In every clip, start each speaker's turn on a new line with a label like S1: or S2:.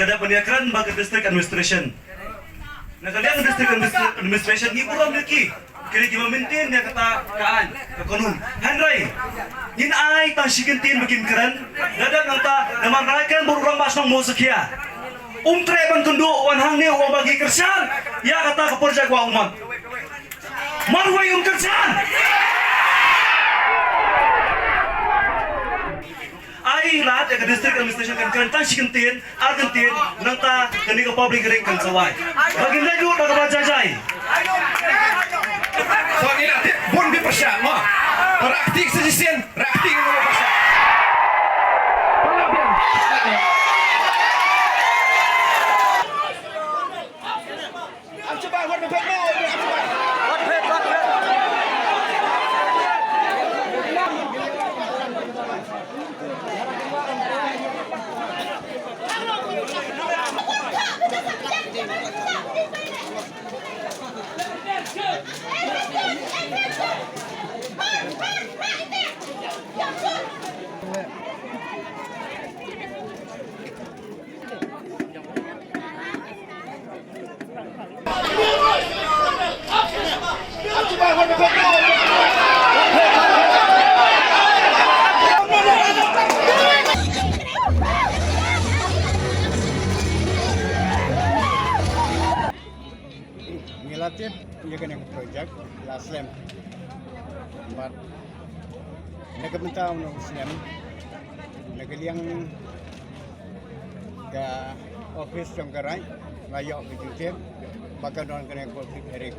S1: gada peniakan bagi district administration. Nah kalian district administration ni kurang lagi. Kira kita maintain dia kata kaan kanun. Henry, yin ai ta sigentin bikin keren. Gada ngata naman rakan berurang basnong mo sekia. Umtre bang kundu wan hang ni uang bagi kersan. Ya kata keperja gua umat. Marwai kersan. Ai rat ya district administration kan keren tan sigentin Argentin nangta kani ke public ring kan sawai. Bagi laju tak bajajai.
S2: So ila bon bi pasya mo. Raktik sejisen, raktik mo pasya. Am coba buat mo.
S3: Relatif ia kena projek lasem. But nagabenta ng Islam nagaliang ka office ng garay ngayo bijutim pagkandon kena public hearing.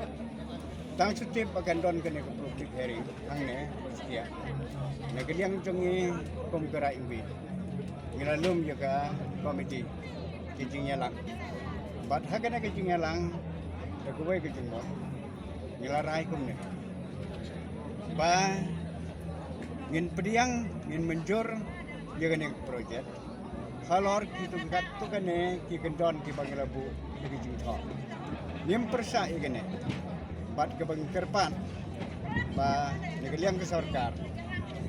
S3: Tang sutip pagkandon kena public hearing ang ne siya. Nagaliang tungi pemgerak imbi. Ngilalum juga komiti kijingnya lang. But hagana kijingnya lang Kuwai ke jenggot, ngilarai kumne. Ba, ngin pediang, ngin menjur, dia kena projek. Kalau kita kat tu kena kita kendon kita bagi labu kita jenggot. Nim persa ia kena. Bat ke bagi kerpan, ba negaliang ke sarkar,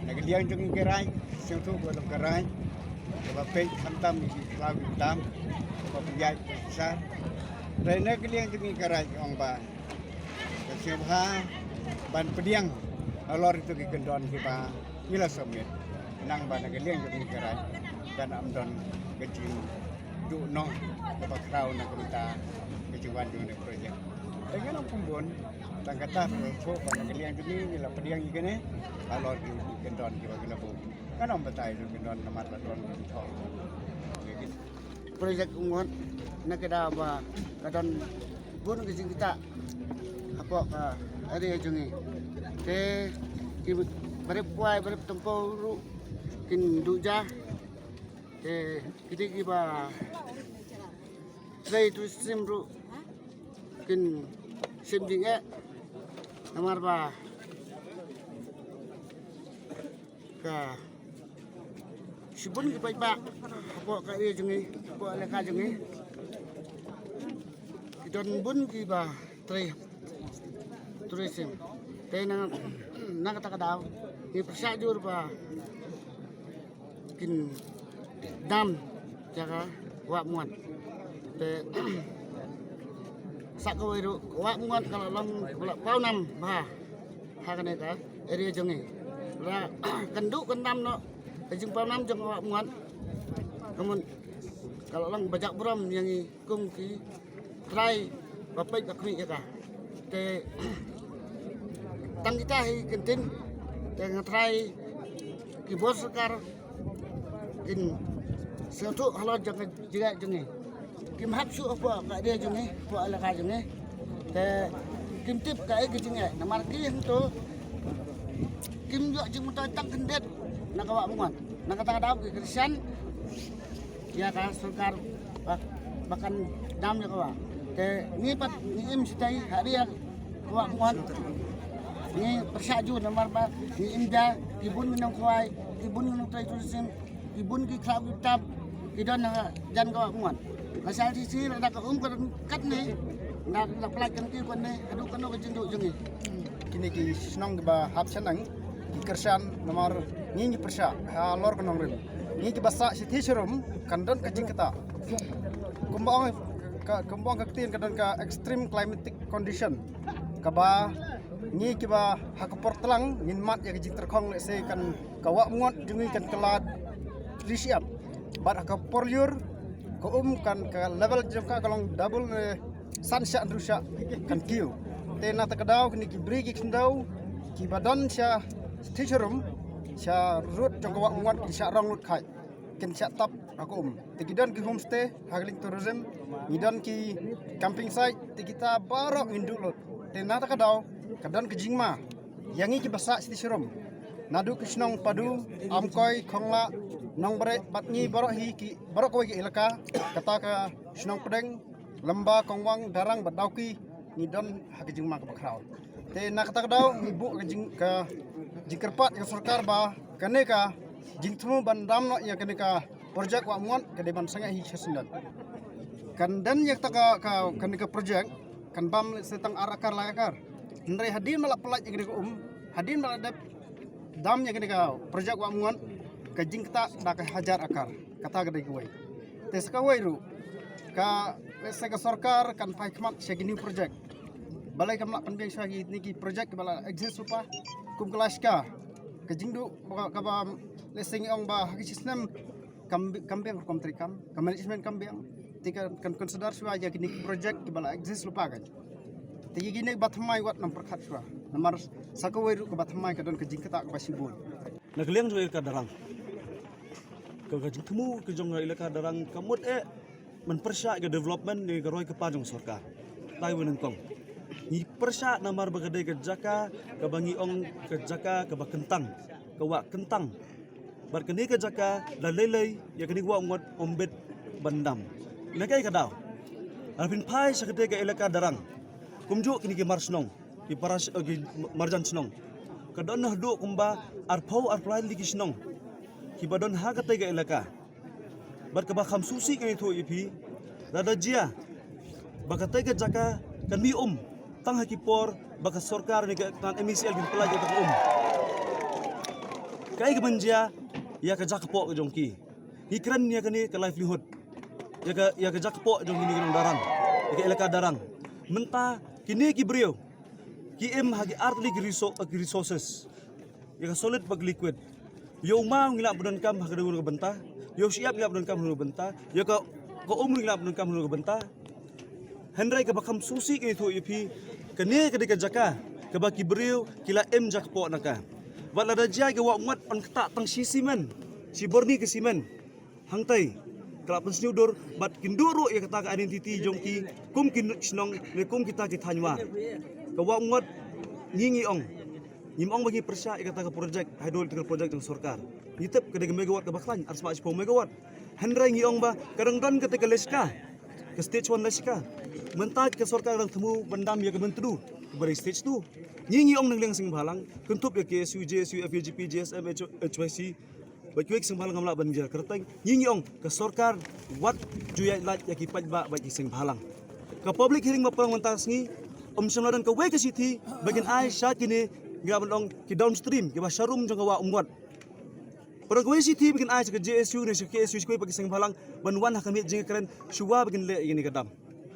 S3: negaliang jengi kerai, sentuh boleh kerai, ba pej hantam di lagu hitam, ba pejai besar. Rena kalian jengi kerai orang ba, kesiapa ban pediang, alor itu kendon kita ila somit, nang ban kalian jengi kerai, kan amdon kecil du no, dapat kau nak kita kecuali dengan projek. Dengan orang pun tang kata so ban kalian jengi ila pediang ikene, alor itu kendon kita kena bu, kan orang betai itu kendon nomor ladon kita. Projek ungon nak kita apa kadang pun kisah kita apa ada yang jungi ke berpuai bertempo ru kin duja ke kita kiba try to sim ru kin sim dinge namar ba ka sibun kiba ba apa kaya jungi apa leka jungi don bun ki ba tourism te nang kata daw ni persajur ba kin dam jaga wa muat te sakawiro wa muat kalau long pau nam ba ha kan eta area jongi la kendu kendam no jeng pau nam jeng wa muat kemun kalau long bajak brom yang kung ki try bapak kakmi ya kah te tang kita hi kentin te try ki bos sekar in setu halal jangan juga jengi kim hak su apa ka dia jengi apa ala ka jengi te kim tip ka ai jengi namar ki tu kim jo jeng muta tang kendet nak awak mungan nak kata daw ki Kristen ya ka sekar bahkan dam ya kawa ni pat ni imstai hari kuat kuat ni persaju nomor ba ni imda kibun minang kuai kibun minang trai tulisin kibun ki klab tab kidon jan kuat kuat asal sisi ada ke kat ni nak pelajan ki kon ni adu kono ke jenduk jengi kini ki senang ba hap senang ki kersan nomor ni persa lor konong rim ni ki basa siti serum kandon ke jingkata
S4: kumbang kaktin kadang ka extreme climatic condition kaba ni kiba hakapor telang nin mat ya jing terkong le se kan kawa ngot jungi kan kelad risiap bat hakapor liur ko kan ka level jengka kalong double sunshine rusak kan kiu te na takadau ni ki bri ki kendau ki badan sya teacherum sya rut jongkawa ngot ki sya rong lut khai ken sya tap aku tigidan ki homestay hagling tourism nidan ki camping site tikita barok induk lot tena takadau kadan ke jingma yangi ki basa siti serum nadu kisnong padu amkoi khongla nong bare batni barok hi ki barok koi ki elaka kata ka snong pedeng lamba kongwang darang badauki nidan hak jingma ka bakrau tena takadau ibu ka jingkerpat ka sarkar ba kaneka jingtmu bandam no ya kaneka projek wa muat ke depan sangat hi sesendan kan dan yak taka ka kaneka projek kan bam setang arakar lakar ndai hadin malak pelaj yang kaneka hadin malak dap dam yang kaneka projek wa muat ka jingta dak hajar akar kata gede kuai tes ka wai ru ka sega sarkar kan pai khmat segini projek balai kamlak penbeng sagi niki projek bala exist supa kum kelaska ka jingdu ka ba lesing ong ba haki sistem kambing komtrikam ka management kambing tika kan consider swa ya kini project ki bala exist lupa kan tigi gini batmai wat nam perkhat swa namar sakawai ru ka batmai ka don ka jingkata ka basibul
S1: Nagaliang jo ilka darang. Ka jingtemu ke jong ilka darang kamut man persya ke development ni garoi ke pajong sarkar. Tai weneng kong. Ni persya namar bagade ke jaka ka bangi ong ke jaka ka bakentang. Ka wa kentang. Bar kini ke jaka la lelei ya kini wa ngot ombet bandam. Ilakai ka daw. Alpin pai sakete ke ilka darang. Kumjo kini ke marsnong. Ki paras ki marjan snong. Kadon nah do kumba arpau arplai ligi snong. Ki badon ha ka tega ilaka. Bar ka ba khamsusi kini thu ipi. Rada jia. Baka tega jaka kan mi tang hakipor baka sarkar ni kan MCL bin pelaj ta Kai ke menjia ya ka jakpo ke jongki. Ikran ya kani ke livelihood. Ya ka jakpo jong ini kan darang. Ke ilaka darang. Menta kini ki brio. Ki em hagi artli resources. Ya ka solid bag liquid. Yo ma ngila budan kam hagi dulu benta. Yo siap ngila budan kam dulu benta. Ya ka ngila budan kam dulu benta. Hendrai ka bakam susi ke itu ipi. Kene ke dekat jaka. Ka baki brio kila em jakpo naka. Wala da jia ke wa mat on kata tang simen. Si borni ke simen. Hangtai. Kalau pensnyudur bat kinduro ya kata ka identity jongki kum kin snong ne kum kita kitanywa. Kawa ngot ngingi ong. Nyim ong bagi persya ya kata ka project hydroelectric project ng sarkar. Nitep ke 10 megawatt ka baklan arsma 10 megawatt. Hendrai ngi ong ba kadang dan ketika leska. Ke stage 1 leska. Mentak ke sarkar rang temu bandam ya ke mentu. Bari stage 2. Ngingi ong nang leng sing balang kentup ya KSU JSU FGP JSM HYC Baik sing balang ngamla banjar kerteng nyingi ong ke sarkar wat juya lat ya kipat ba bagi sing balang ke public hearing mapang mentas ngi sengladan ke we ke city bagian ai sya kini ngaban ong ki downstream ki basharum jong wa umwat pero ke city bagian ai ke JSU ne ke KSU ko bagi sing balang banwan hakami jing keren shuwa bagian le ini kadam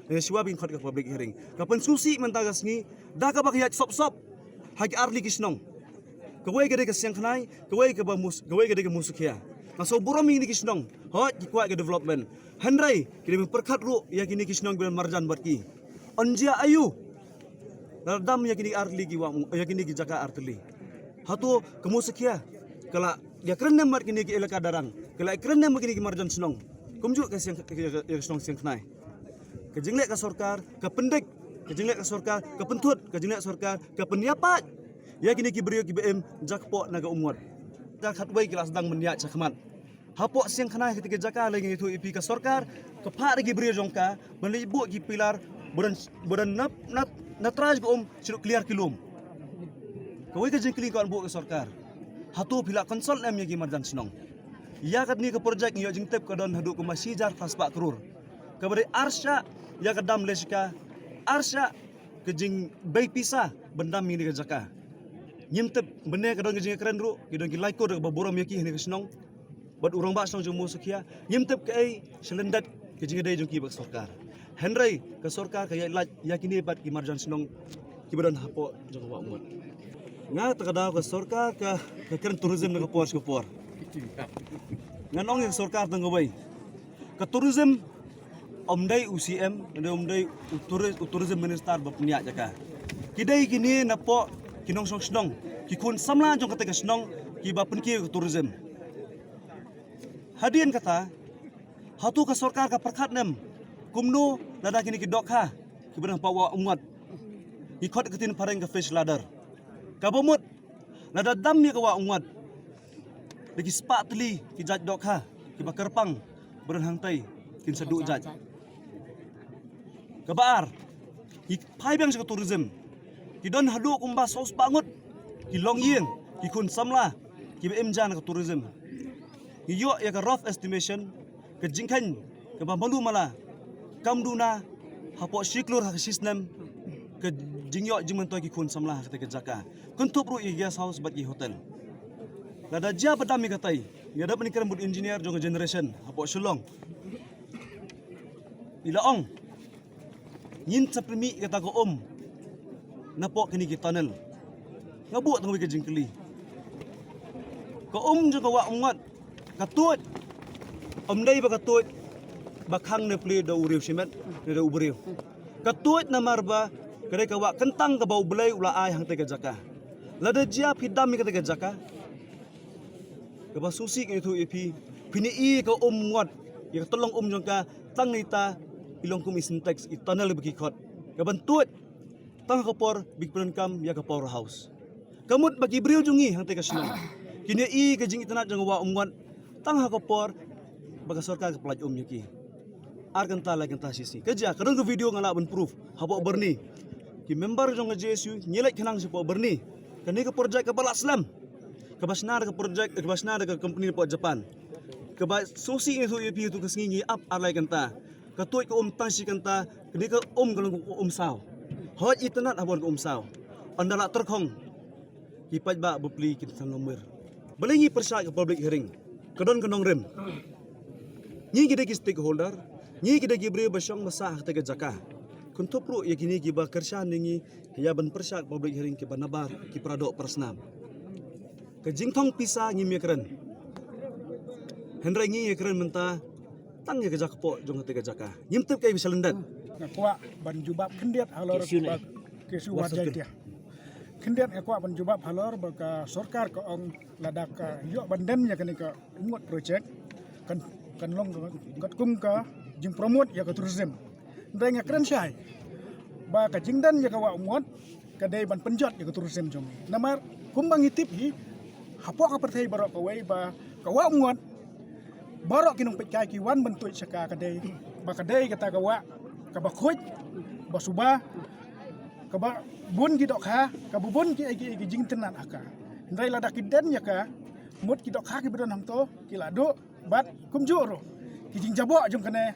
S1: ne shuwa bagian khot ke public hearing kapan susi mentagas ngi da ka bakya sop hagi arli kisnong Kawai gede ke siang kenai, kawai gede ke musukia. Masuk buram ini kisnong, hot kuat ke development. Hendrai kini memperkat ru ya kini kisnong bulan marjan berki. Onjia ayu, radam ya kini artli kiwa, ya kini kijaka artli. Hatu ke musukia, kala ya keren nemar kini ke elaka darang, kala keren nemar kini ke marjan senong. Kumjuk ke siang ke senong siang kenai. Kejinglek ke sarkar, ke pendek, kejinglek ke sarkar, ke pentut, kejinglek sarkar, ke penyapat. Ya kini kibrio KBM jakpo naga umwat. Jak hatway kila sedang mendiak cakmat. Hapok siang kenai ketika jaka lagi itu ipi ke sarkar kepak lagi brio jongka melibuk ki pilar bodan natraj ko siruk clear kilum. Kawai ke jengkling ko anbu ke sarkar. Hatu pila konsol em yagi marjan senong. Ya kat ni ke projek yo jengtep ke don hadu ko masijar pas 4 crore. Kabare arsya ya ke dam leska arsya ke jing bay pisah bendam ini ke jaka. Nyimtep bener kadang ke keren ru kidong ki laiko de baboram yaki hene kesnong bad urang ba snong jumu sekia nyimtep ke ai selendat kejingade jong ki bak sarkar henry ka sarkar ka yakini bat ki marjan senong ki badan hapo jong wa umot nga takadaw ka sarkar ka keren tourism na kapor kapor nga nong yang sarkar tang gawai ka tourism omdai UCM ande omdai tourism minister bapnya jaka kidai kini napo kinong snong ki kun samla jong kata snong ki bapen ki tourism hadian kata hatu ka sarkar ka perkat nem kumno lada kini ki dok ha ki barang pawa umat ki khot ketin pareng ka fish ladder ka bomut lada dam ya ka wa umat lagi spatli ki jaj dok ha ki bakarpang barang hangtai kin sadu jaj ka baar ki pai bang sa tourism ki don hadu kumba sos bangut ki long yeng ki kun samla ki bem jan ka tourism ki yo ya ka rough estimation ke jingkan ke bambalu mala kamduna hapo siklur ha sistem ke jingyo jimentoy ki kun samlah ke jaka kuntup ru i guest house bat ki hotel lada ja badami katai ya da panikan bud engineer jong generation hapo sulong ilaong nyin saprimi kata ko napo kini ki tunnel ngabu tang ke jingkeli ko jong wa umat katut omdai bakatut bakhang ne pli da uriu simet ne da uberiu katut na marba kare kawa kentang ka bau belai ula ai hang tega jaka lada jia pidam ka tega jaka ka ba susi ke tu epi pini i ka ngot ya tolong jong ka tang nita ilong kum isintex itanal bagi khot ka bantut tang ka por big kam ya ka power house kamut bagi briu jungi hang tega sino kini i ka jing itanat jong wa ngot tang ha ka por baga sarkar pelaj nyaki ar kanta la kanta sisi kerja kadang ke video ngala ben proof habo berni ki member jong JSU nyelek kenang sipo berni kani ke projek ke bala islam ke basnar ke projek ke basnar ke company po Japan ke ba sosi itu EP itu kesingi up ar la kanta ke toy ke tang si kanta kani ke kalau ke saw hot itanat habon ke saw andala terkhong ki paj ba bepli kin sang nomor belingi persya ke public hearing kedon kenong rem ni kita ki stakeholder ni kita ki bre basong masa hak tega jaka kuntup ru ya kini ki ba kersha ningi ya ban persyak public hearing ki banabar ki prado persnam ke jingthong pisa ngi mekren hendra ngi yekren menta tang ya jaka po jong tega jaka nyimtep kai bisalendat
S4: Nakwa ban jubab kendiat halor bak kesu wajai dia kendiat ekwa ban jubab halor baka sarkar ka ong ladak ka yo banden ya kani ka ngot projek kan long kat kum ka jing promote ya ka tourism ndai nga keren syai ba ka jingdan ya ka wa ngot ka dai ban penjot ya ka tourism jom namar kum bang itip hi hapo ka perthai barok ka wai ba ka wa ngot barok kinong pecai ki wan bentuk saka ka dai ba ka dai kata ka wa ka ba khoj ba suba ka ba bun ki dok ha ka bubun ki jing tenan aka ndai ladak kidan ya ka mut ki dok ha ki bedon ham to ki lado bat kum juro ki jing jabo jong kene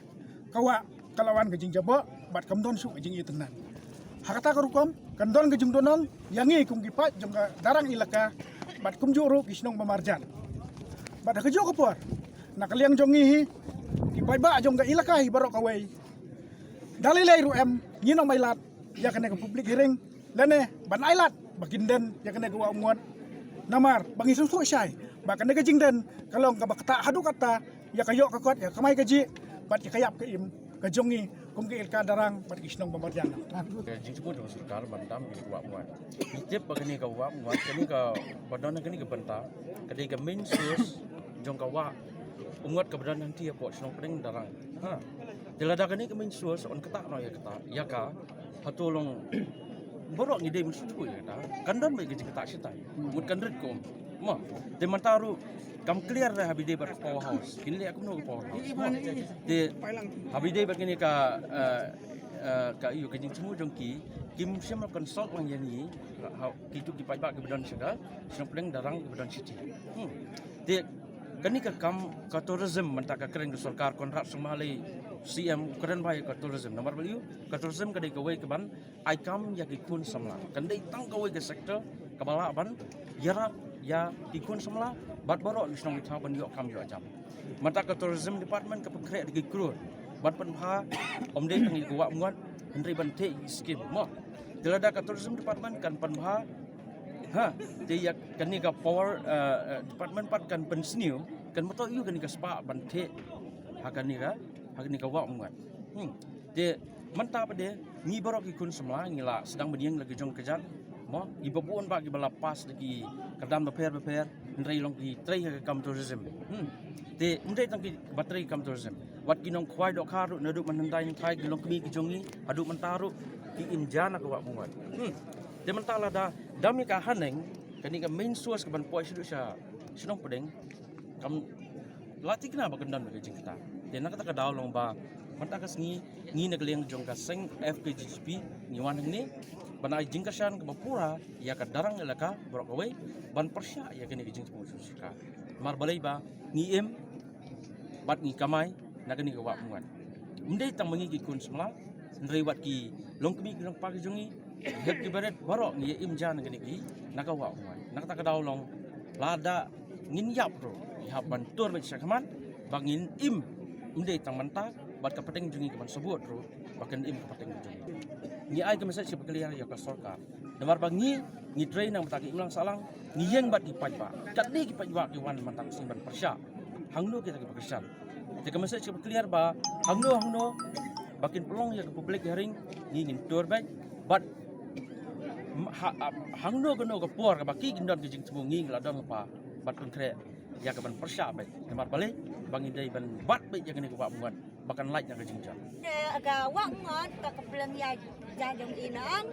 S4: kawa kalawan ke jing jabo bat kam don su ke jing itenan hakata ka rukom kan don ke jing donong yangi kum ki pat jong ka darang ilaka bat kum juro ki snong pamarjan bat ka jo ka por nak liang jong hi ki bai ba jong ka ilaka hi barok kawai dalilai ru em nyino mailat ya kene ke public hearing lene ban ailat baginden ya kene ke wa muat namar bangi susu syai bahkan nega jingden kalau ka bakta hadu kata ya kayo ka kot ya kamai gaji bat ya kayap ke im ka jongi kum ke ilka darang bat kisnong pamarjan
S5: jing sebut sarkar bandam ki wa muat itip bagani ka wa muat kani ka badana kani ka banta kadi ka main source jong ka wa umut ka badan nanti ya po snong pring darang ha dilada kani ka main source on kata no ya kata ya ka hatulong borok ngide musuh ya ta kandon mai gaji kata sitai mut kandret ko mo de mantaru kam clear dah habide bar power house kini aku no power house de habide bagini ka iyo kajing semua jongki kim siam consult lang yani kitu di pajak ke badan seda senang peleng darang ke badan city de kani ka kam ka tourism mentaka keren du sarkar kontrak semali CM keren bai ka tourism nomor beliau ka tourism kadai ka wei ke ban ai kam ya ki kun samla kandai tang ka wei ke sektor kabala ban yarap ya ikun semula bat borok di senong itau ban yok kam yo ajam mata ka tourism department ka pekre di krut ban penha om de ngi ko wa muat hendri ban te skim mo telada ka tourism department kan penha ha te yak kan ni ka power department pat kan pensniu kan moto yu kan ni ka spa ban te hakan ni ka wa muat de mantap de ni borok ikun semla ngila sedang bediang lagi jong kejan mo ibabuan bagi balapas lagi kadam beper ndrei long ki trei ka kam tourism te ndrei tang ki bateri kam tourism wat ki nong khwai dok kharu nadu manandai thai ki long kmi ki jongi adu mantaru ki injana ka wa muat te mentala da dami ka haneng kani ka main source ka ban poi sidu sha sinong pedeng kam lati kena ba kendan ka jing kita te nak ta ka daw long ba manta ka sngi ni na kliang jong ka seng FKGP ni wan ni banai jingkasan ke bapura ya ka darang elaka borok away ban persya ya kini jing semua susika mar balai ba ni em bat ni kamai na kini ka wa muan undai tang mangi ki kun semla ndrei wat ki long kemi long pagi jongi heb ki baret borok ni em jan kini ki na ka wa muan nak ta ka daw long lada ngin yap ro ya ban tur ba sakaman bangin im undai tang manta bat ka peteng jongi ka ban sebut ro bakan im ka peteng jongi ni ai ke mesej berkeliar ya ke sorka demar bangi ni train nang bataki ulang salang ni yang bat dipai ba kat ni kipai ba ki wan mantang simban persya hangno kita ke berkesan ke mesej berkeliar ba hangno bakin pelong ya ke publik haring ni ngin tur baik bat hangno geno ke por ke baki gindan ke jing semua ngi ladon pa bat konkret ya ke ban persya baik demar balik bangi dai ban bat baik yang ni ke ba muat bahkan like yang ke jing jam
S6: aga wa ngot ka kebelang ya jajong inang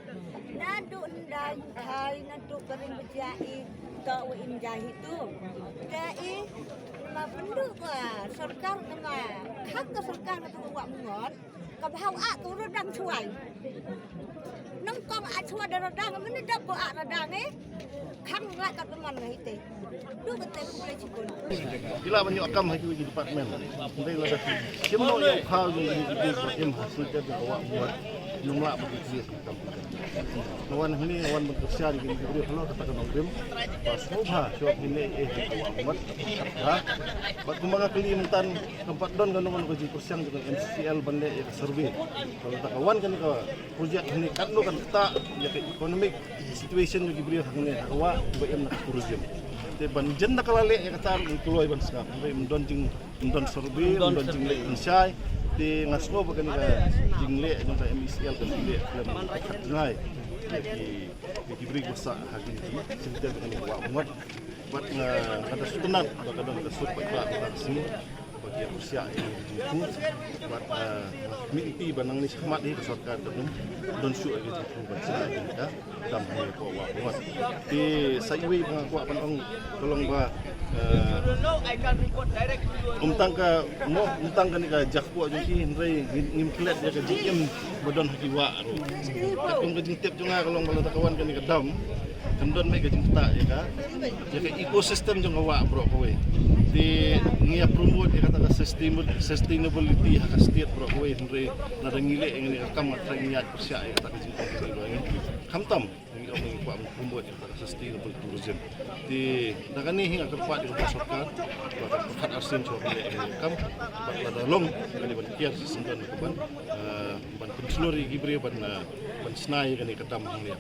S6: nadu ndai thai nadu kering bejai ka wa injah itu dai ma pendu ka sarkar ma khak ka sarkar ka wa ngot ka bhau a tu rodang chuai nang kong a chua da rodang men dak ko a rodang khang la ka teman ngai te du ka te boleh cikun
S7: Ila banyak akam lagi di departmen. Nanti lah dah. Semua yang kau yang di departmen hasil dia bawa buat jumlah begitu. Kawan ini kawan bekerja di sini kalau katakan orang pas mubah shop ini buat. Ha. Bak kumbaga kalimantan tempat don kan orang kerja persiang dengan MCL benda survey. Kalau tak kawan kan projek ini kan kita ya economic situation juga beri hak ni kawa BM nak tourism. Ban jen nak lalek yang kata keluar ban skap mendon jing mendon survey mendon jing lek insai di ngaslo bagan ka jing lek jong MCL kan lek dalam ngai di beri kuasa hakim sinta dengan wa muat buat kada sunan kadang kada sut pak sini bagi usia itu buat mimpi banang ni khmat ni sarkar don su gitu bahasa kita dam hai ko wa buat di saiwi mengaku apa ong tolong ba umtang ka ni ka jakpo juki ndrei ngimklet ya ka jikem bodon hakiwa ro kung ka jintep junga kalong bala kawan ka ni ka dam kendon mai ka jinta ya ka ekosistem jong wa bro kowe di ngia promote ya kata sustainability hak state bro kowe ndrei na ngile ngini kam tra ngiat persya ya kata jinta kamtam ngi om ko promote ya kata sustainable tourism di dagani hinga kepat di sarkar buat asim so bele kam pada long kali ban kiar singkan ban ban penslori gibre ban snai kani katam hang ya